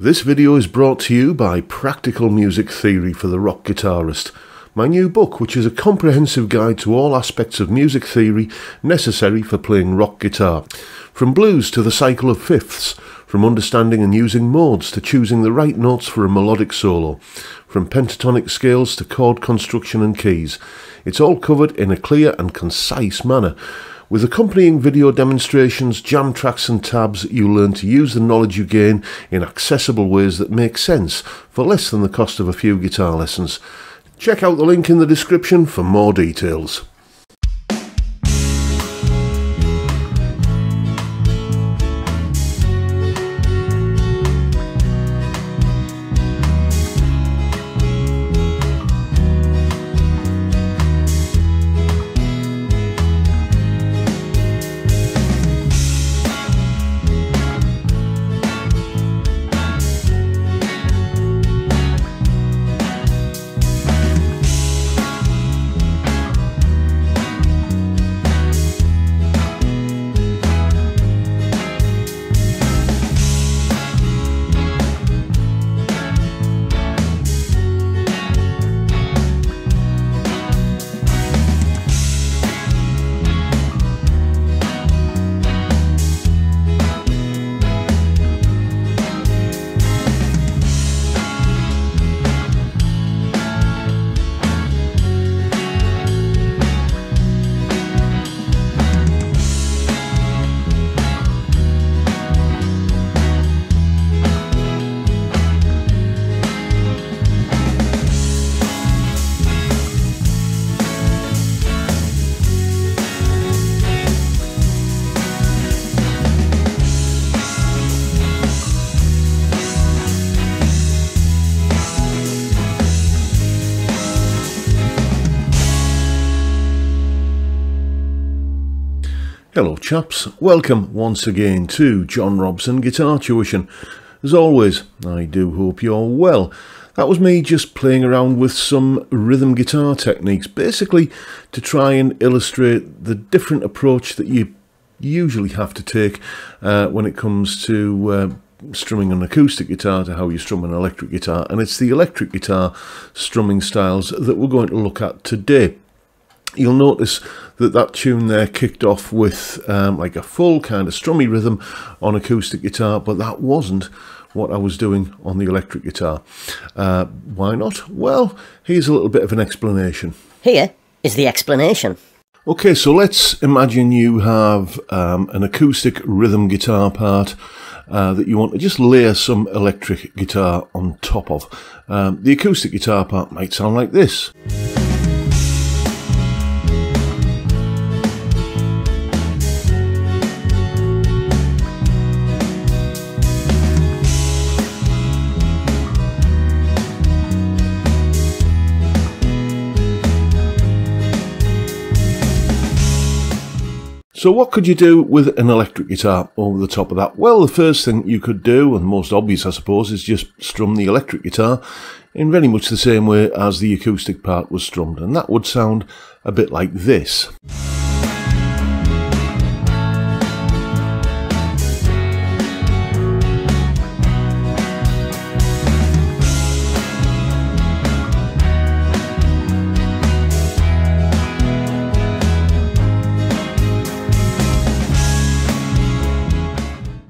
This video is brought to you by Practical Music Theory for the Rock Guitarist, my new book, which is a comprehensive guide to all aspects of music theory necessary for playing rock guitar. From blues to the cycle of fifths, from understanding and using modes to choosing the right notes for a melodic solo, from pentatonic scales to chord construction and keys. It's all covered in a clear and concise manner. With accompanying video demonstrations, jam tracks and tabs, you'll learn to use the knowledge you gain in accessible ways that make sense for less than the cost of a few guitar lessons. Check out the link in the description for more details. Hello chaps, welcome once again to John Robson Guitar Tuition. As always, I do hope you're well. That was me just playing around with some rhythm guitar techniques, basically to try and illustrate the different approach that you usually have to take when it comes to strumming an acoustic guitar to how you strum an electric guitar. And it's the electric guitar strumming styles that we're going to look at today. You'll notice that tune there kicked off with like a full kind of strummy rhythm on acoustic guitar, but that wasn't what I was doing on the electric guitar. Why not? Well, here's a little bit of an explanation. Here is the explanation. Okay, so let's imagine you have an acoustic rhythm guitar part that you want to just layer some electric guitar on top of. The acoustic guitar part might sound like this. So what could you do with an electric guitar over the top of that? Well, the first thing you could do, and the most obvious I suppose, is just strum the electric guitar in very much the same way as the acoustic part was strummed, and that would sound a bit like this.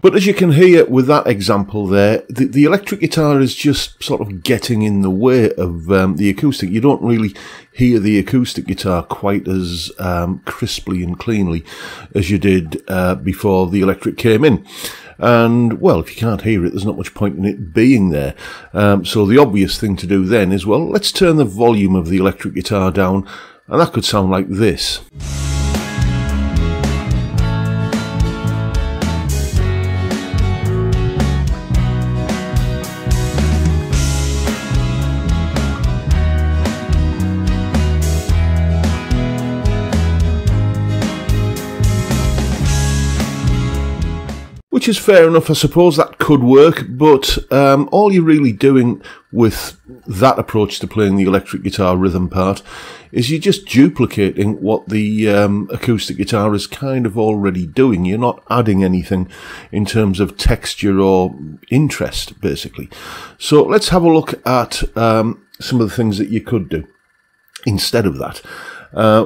But as you can hear with that example there, the electric guitar is just sort of getting in the way of the acoustic. You don't really hear the acoustic guitar quite as crisply and cleanly as you did before the electric came in. And, well, if you can't hear it, there's not much point in it being there. So the obvious thing to do then is, well, let's turn the volume of the electric guitar down, and that could sound like this. Which which is fair enough. I suppose that could work, but all you're really doing with that approach to playing the electric guitar rhythm part is you're just duplicating what the acoustic guitar is kind of already doing. You're not adding anything in terms of texture or interest, basically. So let's have a look at some of the things that you could do instead of that.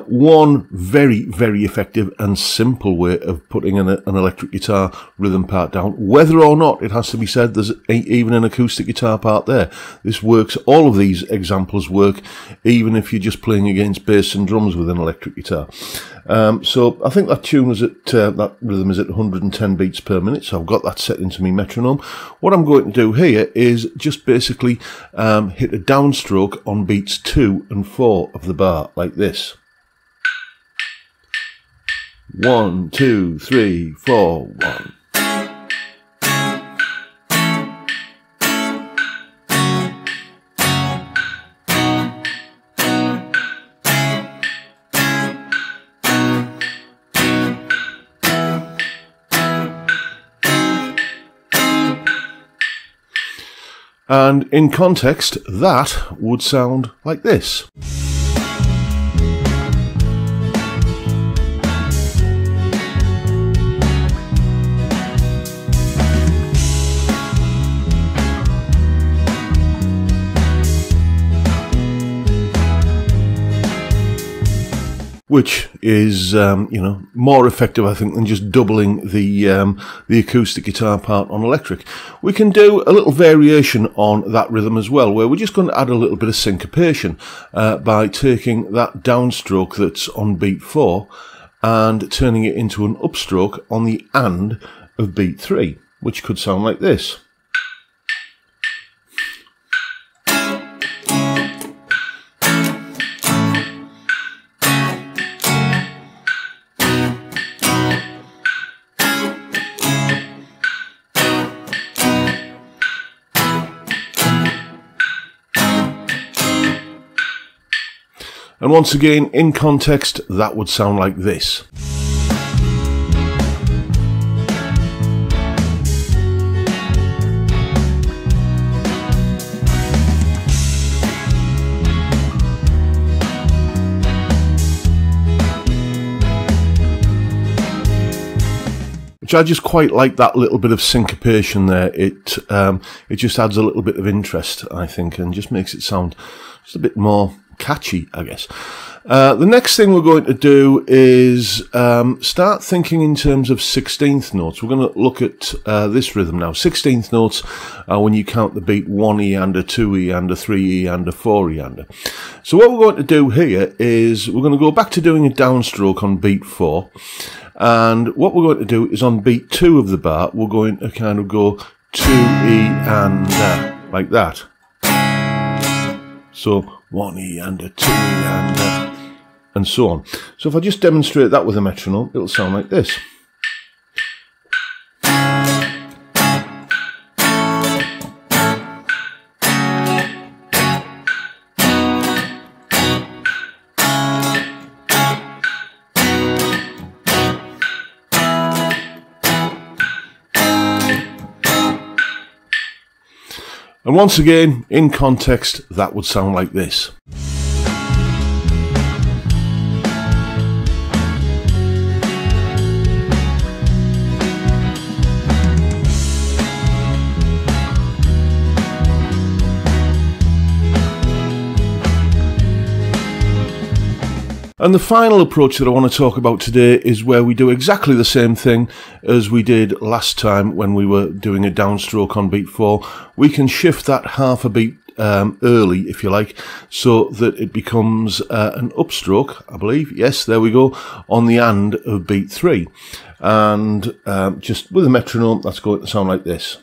One very, very effective and simple way of putting an electric guitar rhythm part down, whether or not, it has to be said, there's even an acoustic guitar part there. This works, all of these examples work, even if you're just playing against bass and drums with an electric guitar. So I think that tune is at, that rhythm is at 110 beats per minute, so I've got that set into my metronome. What I'm going to do here is just basically hit a downstroke on beats 2 and 4 of the bar, like this. 1, 2, 3, 4, 1. And in context, that would sound like this. Which is, you know, more effective, I think, than just doubling the acoustic guitar part on electric. We can do a little variation on that rhythm as well, where we're just going to add a little bit of syncopation by taking that downstroke that's on beat 4 and turning it into an upstroke on the and of beat 3, which could sound like this. And once again, in context, that would sound like this. Which I just quite like that little bit of syncopation there. It just adds a little bit of interest, I think, and just makes it sound just a bit more catchy, I guess. The next thing we're going to do is start thinking in terms of 16th notes. We're going to look at this rhythm now. 16th notes are when you count the beat 1 eander, 2 eander, 3 eander, 4 eander. So what we're going to do here is we're going to go back to doing a downstroke on beat 4. And what we're going to do is on beat 2 of the bar, we're going to kind of go 2 eander, like that. So 1 eander, 2 eander, and so on. So if I just demonstrate that with a metronome, it'll sound like this. And once again, in context, that would sound like this. And the final approach that I want to talk about today is where we do exactly the same thing as we did last time when we were doing a downstroke on beat 4. We can shift that half a beat early, if you like, so that it becomes an upstroke, I believe. Yes, there we go, on the and of beat 3. And just with a metronome, that's going to sound like this.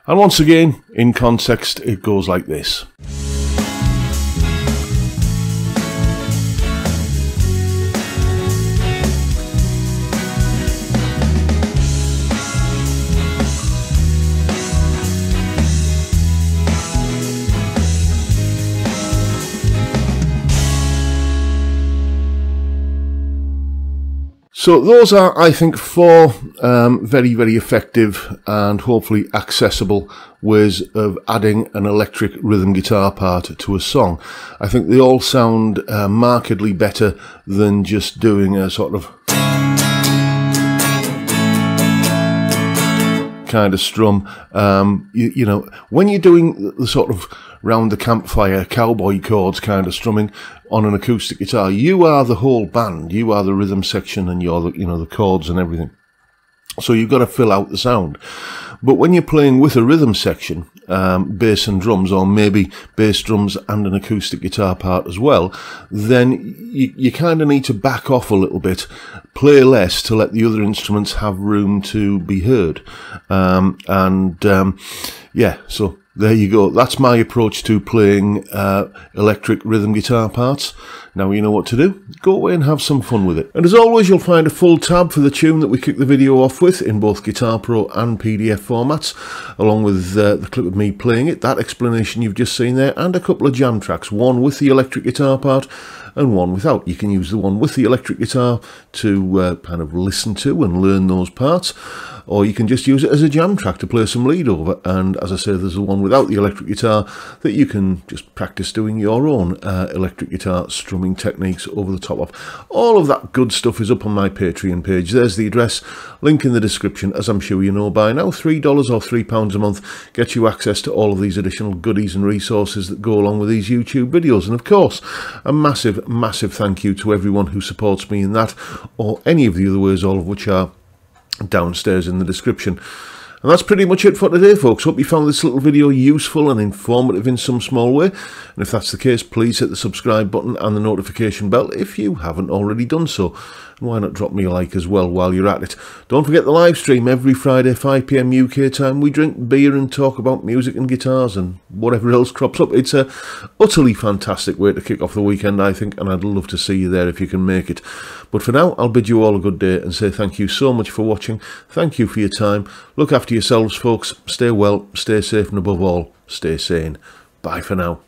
And once again, in context, it goes like this. So those are, I think, 4 very, very effective and hopefully accessible ways of adding an electric rhythm guitar part to a song. I think they all sound markedly better than just doing a sort of kind of strum. You know, when you're doing the sort of round the campfire cowboy chords kind of strumming on an acoustic guitar, you are the whole band, you are the rhythm section, and you're the, you know, the chords and everything, so you've got to fill out the sound. But when you're playing with a rhythm section, bass and drums, or maybe bass, drums and an acoustic guitar part as well, then you kind of need to back off a little bit, play less to let the other instruments have room to be heard. Yeah, so there you go. That's my approach to playing electric rhythm guitar parts. Now you know what to do. Go away and have some fun with it. And as always, you'll find a full tab for the tune that we kick the video off with in both Guitar Pro and PDF formats, along with the clip of me playing it, that explanation you've just seen there, and a couple of jam tracks, one with the electric guitar part and one without. You can use the one with the electric guitar to kind of listen to and learn those parts, or you can just use it as a jam track to play some lead over. And as I say, there's the one without the electric guitar that you can just practice doing your own electric guitar strumming techniques over the top of. All of that good stuff is up on my Patreon page. There's the address, link in the description. As I'm sure you know by now, $3 or £3 a month gets you access to all of these additional goodies and resources that go along with these YouTube videos. And of course, a massive thank you to everyone who supports me in that, or any of the other ways, all of which are downstairs in the description. And that's pretty much it for today, folks. Hope you found this little video useful and informative in some small way. And if that's the case, please hit the subscribe button and the notification bell if you haven't already done so. And why not drop me a like as well while you're at it. Don't forget the live stream every Friday, 5 PM UK time. We drink beer and talk about music and guitars and whatever else crops up. It's a utterly fantastic way to kick off the weekend, I think, and I'd love to see you there if you can make it. But for now, I'll bid you all a good day and say thank you so much for watching. Thank you for your time. Look after yourselves, folks. Stay well, stay safe, and above all, stay sane. Bye for now.